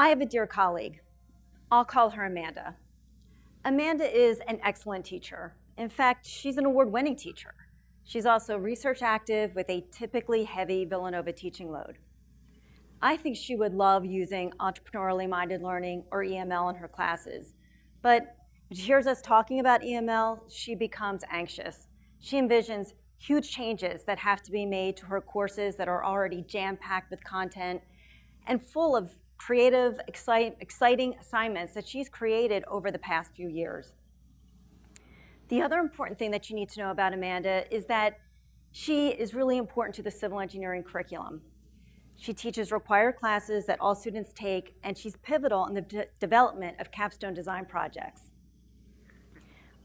I have a dear colleague. I'll call her Amanda. Amanda is an excellent teacher. In fact, she's an award-winning teacher. She's also research active with a typically heavy Villanova teaching load. I think she would love using entrepreneurially-minded learning, or EML, in her classes. But when she hears us talking about EML, she becomes anxious. She envisions huge changes that have to be made to her courses that are already jam-packed with content and full of creative, exciting assignments that she's created over the past few years. The other important thing that you need to know about Amanda is that she is really important to the civil engineering curriculum. She teaches required classes that all students take, and she's pivotal in the development of capstone design projects.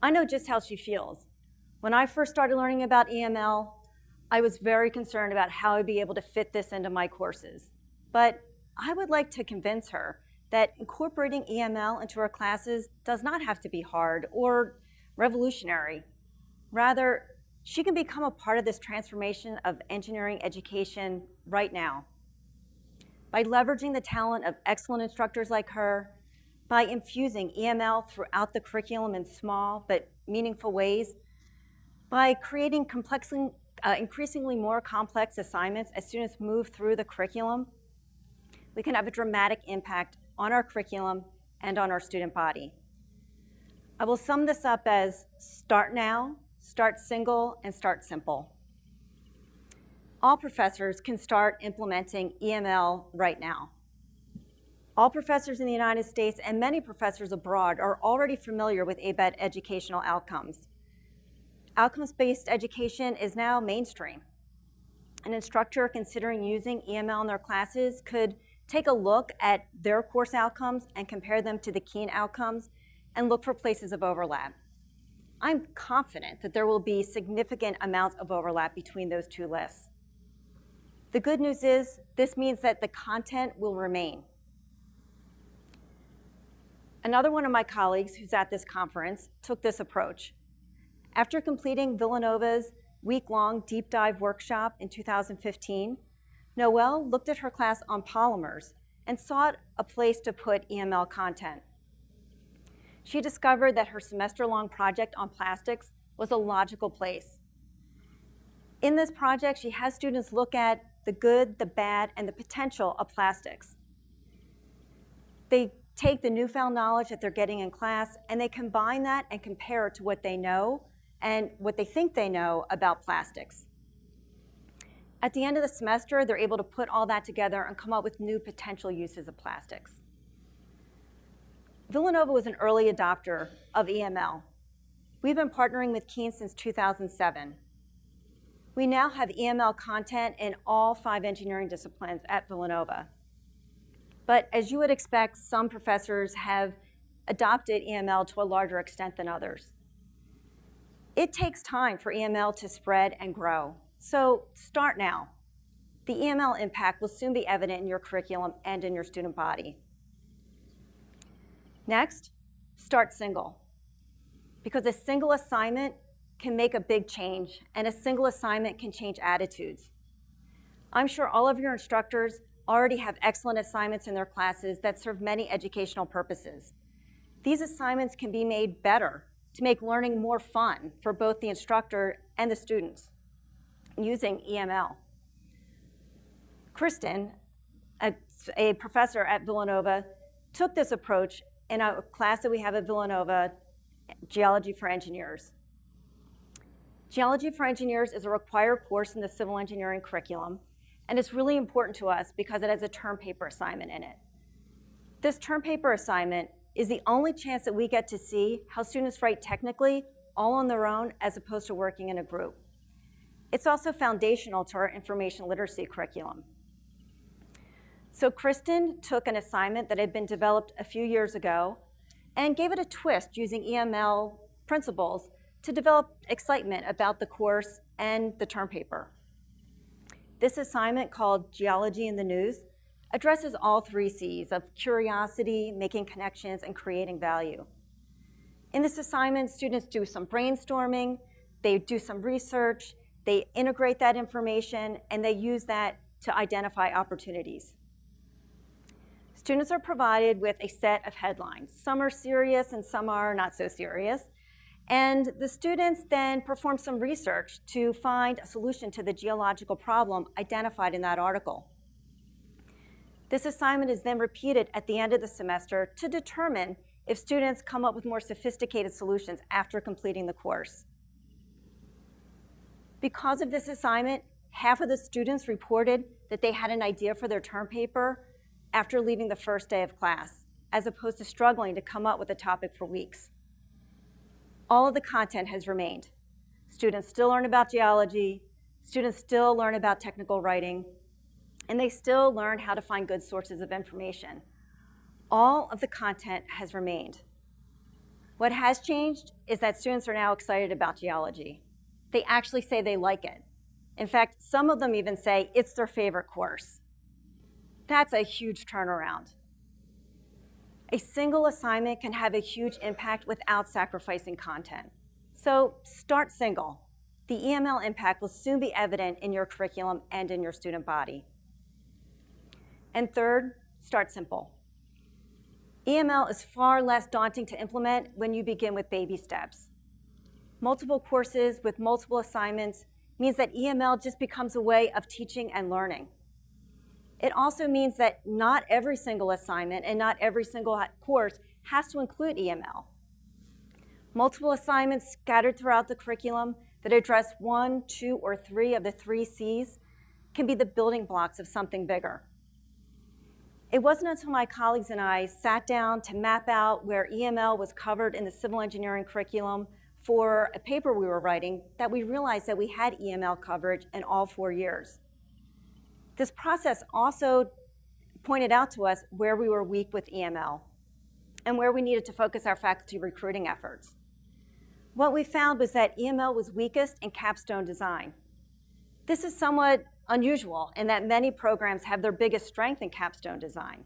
I know just how she feels. When I first started learning about EML, I was very concerned about how I'd be able to fit this into my courses. But I would like to convince her that incorporating EML into her classes does not have to be hard or revolutionary. Rather, she can become a part of this transformation of engineering education right now. By leveraging the talent of excellent instructors like her, by infusing EML throughout the curriculum in small but meaningful ways, by creating increasingly more complex assignments as students move through the curriculum, we can have a dramatic impact on our curriculum and on our student body. I will sum this up as start now, start single, and start simple. All professors can start implementing EML right now. All professors in the United States and many professors abroad are already familiar with ABET educational outcomes. Outcomes-based education is now mainstream. An instructor considering using EML in their classes could take a look at their course outcomes and compare them to the Keen outcomes and look for places of overlap. I'm confident that there will be significant amounts of overlap between those two lists. The good news is this means that the content will remain. Another one of my colleagues who's at this conference took this approach. After completing Villanova's week-long deep dive workshop in 2015, Noelle looked at her class on polymers and sought a place to put EML content. She discovered that her semester-long project on plastics was a logical place. In this project, she has students look at the good, the bad, and the potential of plastics. They take the newfound knowledge that they're getting in class, and they combine that and compare it to what they know and what they think they know about plastics. At the end of the semester, they're able to put all that together and come up with new potential uses of plastics. Villanova was an early adopter of EML. We've been partnering with Keen since 2007. We now have EML content in all 5 engineering disciplines at Villanova. But as you would expect, some professors have adopted EML to a larger extent than others. It takes time for EML to spread and grow. So start now. The EML impact will soon be evident in your curriculum and in your student body. Next, start single. Because a single assignment can make a big change, and a single assignment can change attitudes. I'm sure all of your instructors already have excellent assignments in their classes that serve many educational purposes. These assignments can be made better to make learning more fun for both the instructor and the students using EML. Kristen, a professor at Villanova, took this approach in a class that we have at Villanova, Geology for Engineers. Geology for Engineers is a required course in the civil engineering curriculum, and it's really important to us because it has a term paper assignment in it. This term paper assignment is the only chance that we get to see how students write technically all on their own as opposed to working in a group. It's also foundational to our information literacy curriculum. So Kristen took an assignment that had been developed a few years ago and gave it a twist using EML principles to develop excitement about the course and the term paper. This assignment, called Geology in the News, addresses all 3 C's of curiosity, making connections, and creating value. In this assignment, students do some brainstorming, they do some research, they integrate that information, and they use that to identify opportunities. Students are provided with a set of headlines. Some are serious and some are not so serious. And the students then perform some research to find a solution to the geological problem identified in that article. This assignment is then repeated at the end of the semester to determine if students come up with more sophisticated solutions after completing the course. Because of this assignment, half of the students reported that they had an idea for their term paper after leaving the first day of class, as opposed to struggling to come up with a topic for weeks. All of the content has remained. Students still learn about geology, students still learn about technical writing, and they still learn how to find good sources of information. All of the content has remained. What has changed is that students are now excited about geology. They actually say they like it. In fact, some of them even say it's their favorite course. That's a huge turnaround. A single assignment can have a huge impact without sacrificing content. So start single. The EML impact will soon be evident in your curriculum and in your student body. And third, start simple. EML is far less daunting to implement when you begin with baby steps. Multiple courses with multiple assignments means that EML just becomes a way of teaching and learning. It also means that not every single assignment and not every single course has to include EML. Multiple assignments scattered throughout the curriculum that address 1, 2, or 3 of the 3 C's can be the building blocks of something bigger. It wasn't until my colleagues and I sat down to map out where EML was covered in the civil engineering curriculum for a paper we were writing that we realized that we had EML coverage in all 4 years. This process also pointed out to us where we were weak with EML and where we needed to focus our faculty recruiting efforts. What we found was that EML was weakest in capstone design. This is somewhat unusual in that many programs have their biggest strength in capstone design.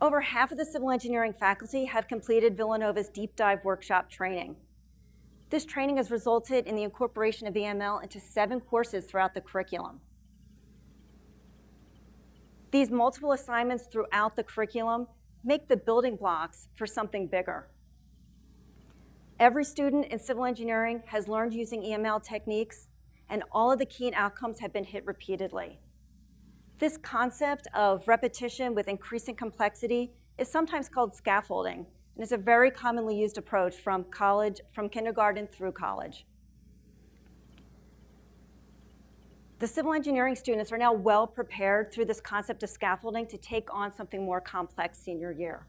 Over half of the civil engineering faculty have completed Villanova's deep dive workshop training. This training has resulted in the incorporation of EML into 7 courses throughout the curriculum. These multiple assignments throughout the curriculum make the building blocks for something bigger. Every student in civil engineering has learned using EML techniques, and all of the key outcomes have been hit repeatedly. This concept of repetition with increasing complexity is sometimes called scaffolding, and is a very commonly used approach from kindergarten through college. The civil engineering students are now well prepared through this concept of scaffolding to take on something more complex senior year.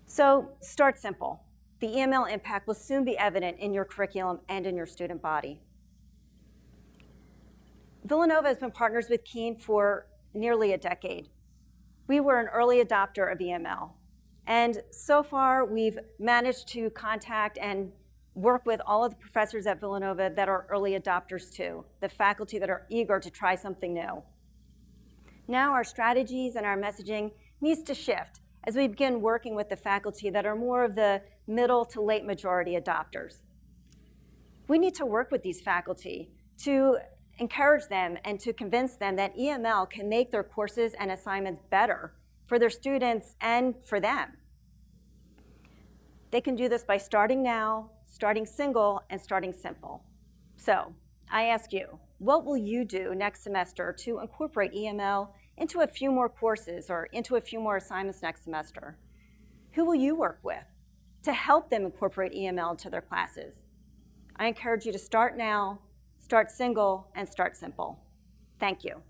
So start simple. The EML impact will soon be evident in your curriculum and in your student body. Villanova has been partners with Keene for nearly a decade. We were an early adopter of EML. And so far, we've managed to contact and work with all of the professors at Villanova that are early adopters too, the faculty that are eager to try something new. Now our strategies and our messaging needs to shift as we begin working with the faculty that are more of the middle to late majority adopters. We need to work with these faculty to encourage them and to convince them that EML can make their courses and assignments better for their students and for them. They can do this by starting now, starting single, and starting simple. So I ask you, what will you do next semester to incorporate EML into a few more courses or into a few more assignments next semester? Who will you work with to help them incorporate EML into their classes? I encourage you to start now, start single, and start simple. Thank you.